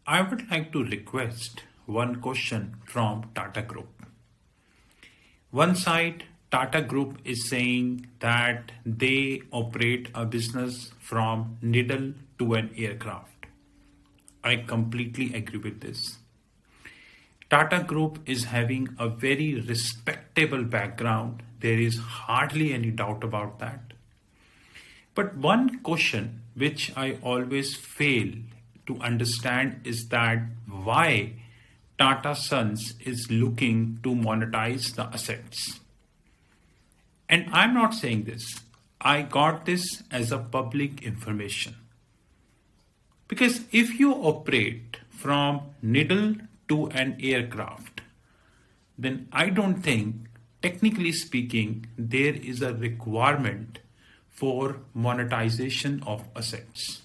I would like to request one question from Tata Group. One side, Tata Group is saying that they operate a business from needle to an aircraft. I completely agree with this. Tata Group is having a very respectable background. There is hardly any doubt about that. But one question which I always fail to understand is that why Tata Sons is looking to monetize the assets. And I'm not saying this. I got this as a public information. Because if you operate from needle to an aircraft, then I don't think, technically speaking, there is a requirement for monetization of assets.